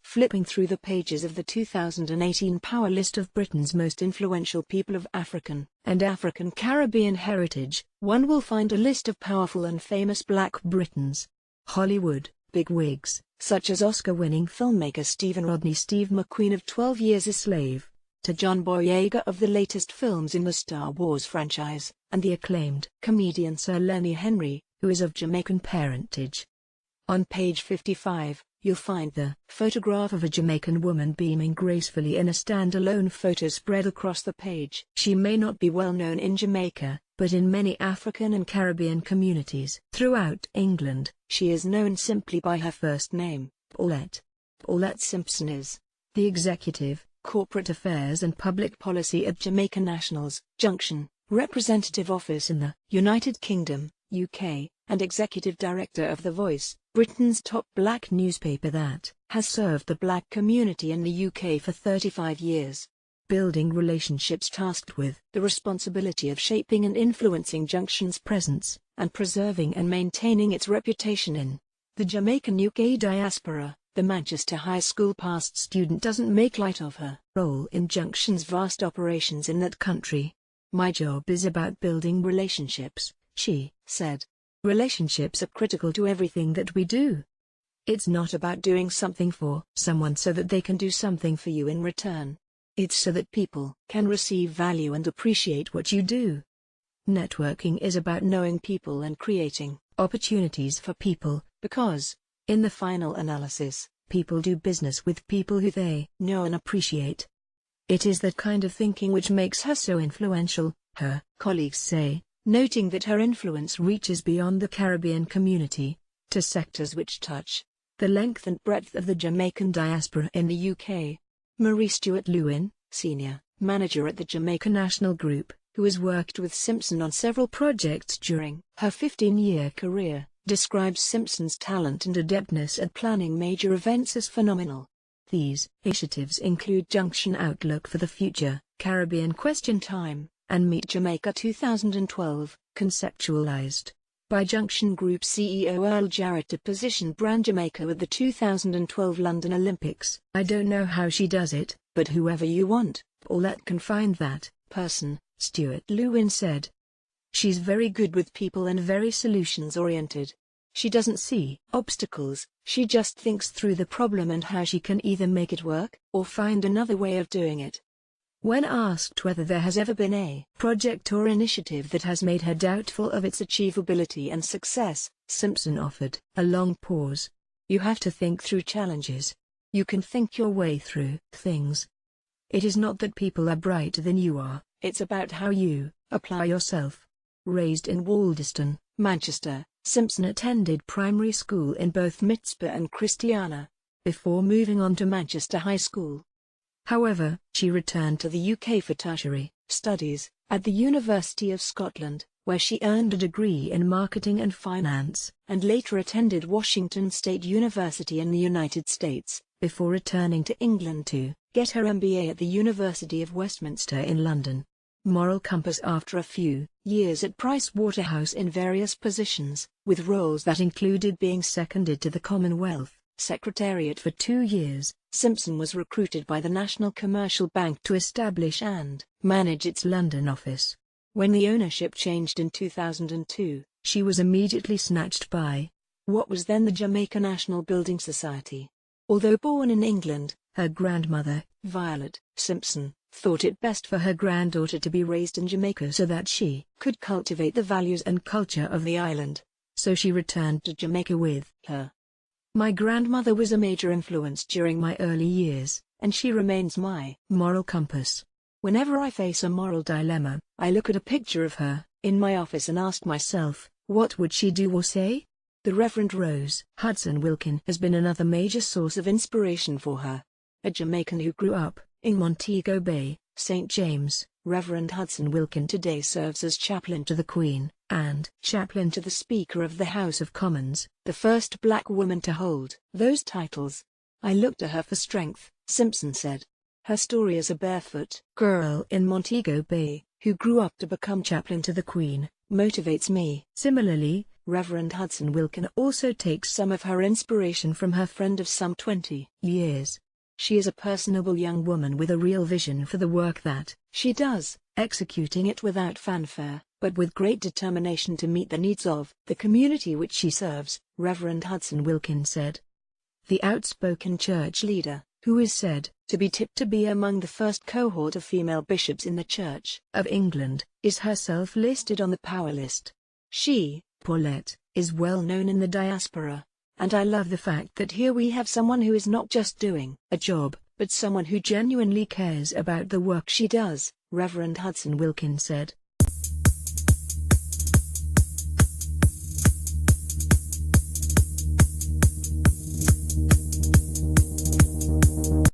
Flipping through the pages of the 2018 Powerlist of Britain's most influential people of African and African-Caribbean heritage, one will find a list of powerful and famous Black Britons. Hollywood bigwigs, such as Oscar-winning filmmaker Stephen Rodney Steve McQueen of 12 Years a Slave, to John Boyega of the latest films in the Star Wars franchise, and the acclaimed comedian Sir Lenny Henry, who is of Jamaican parentage. On page 55, you'll find the photograph of a Jamaican woman beaming gracefully in a standalone photo spread across the page. She may not be well known in Jamaica, but in many African and Caribbean communities throughout England, she is known simply by her first name, Paulette. Paulette Simpson is the Executive, Corporate Affairs and Public Policy at Jamaica National's Junction Representative Office in the United Kingdom, UK, and Executive Director of The Voice, Britain's top black newspaper that has served the black community in the UK for 35 years. Building relationships tasked with the responsibility of shaping and influencing Junction's presence, and preserving and maintaining its reputation in the Jamaican UK diaspora. The Manchester High School past student doesn't make light of her role in Junction's vast operations in that country. "My job is about building relationships," she said. "Relationships are critical to everything that we do. It's not about doing something for someone so that they can do something for you in return. It's so that people can receive value and appreciate what you do. Networking is about knowing people and creating opportunities for people, because, in the final analysis, people do business with people who they know and appreciate." It is that kind of thinking which makes her so influential, her colleagues say, noting that her influence reaches beyond the Caribbean community, to sectors which touch the length and breadth of the Jamaican diaspora in the UK. Marie Stuart Lewin, Senior Manager at the Jamaica National Group, who has worked with Simpson on several projects during her 15-year career, describes Simpson's talent and adeptness at planning major events as phenomenal. These initiatives include Junction Outlook for the Future, Caribbean Question Time, and Meet Jamaica 2012, conceptualized by Junction Group CEO Earl Jarrett to position brand Jamaica at the 2012 London Olympics. "I don't know how she does it, but whoever you want, Paulette can find that person," Stuart Lewin said. "She's very good with people and very solutions-oriented. She doesn't see obstacles, she just thinks through the problem and how she can either make it work, or find another way of doing it." When asked whether there has ever been a project or initiative that has made her doubtful of its achievability and success, Simpson offered a long pause. "You have to think through challenges. You can think your way through things. It is not that people are brighter than you are, it's about how you apply yourself." Raised in Waldeston, Manchester, Simpson attended primary school in both Mitspa and Christiana, before moving on to Manchester High School. However, she returned to the UK for tertiary studies at the University of Scotland, where she earned a degree in marketing and finance, and later attended Washington State University in the United States, before returning to England to get her MBA at the University of Westminster in London. Moral compass after a few years at Price Waterhouse in various positions, with roles that included being seconded to the Commonwealth Secretariat for 2 years, Simpson was recruited by the National Commercial Bank to establish and manage its London office. When the ownership changed in 2002, she was immediately snatched by what was then the Jamaica National Building Society. Although born in England, her grandmother, Violet Simpson, thought it best for her granddaughter to be raised in Jamaica so that she could cultivate the values and culture of the island. So she returned to Jamaica with her. "My grandmother was a major influence during my early years, and she remains my moral compass. Whenever I face a moral dilemma, I look at a picture of her in my office and ask myself, what would she do or say?" The Reverend Rose Hudson Wilkin has been another major source of inspiration for her. A Jamaican who grew up in Montego Bay, St. James, Reverend Hudson Wilkin today serves as chaplain to the Queen, and chaplain to the Speaker of the House of Commons, the first black woman to hold those titles. "I look to her for strength," Simpson said. Her story as a barefoot girl in Montego Bay, who grew up to become chaplain to the Queen, motivates me. Similarly, Reverend Hudson Wilkin also takes some of her inspiration from her friend of some 20 years. She is a personable young woman with a real vision for the work that she does, executing it without fanfare, but with great determination to meet the needs of the community which she serves, Reverend Hudson Wilkin said. The outspoken church leader, who is said to be tipped to be among the first cohort of female bishops in the Church of England, is herself listed on the power list. She, Paulette, is well known in the diaspora, and I love the fact that here we have someone who is not just doing a job, but someone who genuinely cares about the work she does, Reverend Hudson Wilkin said.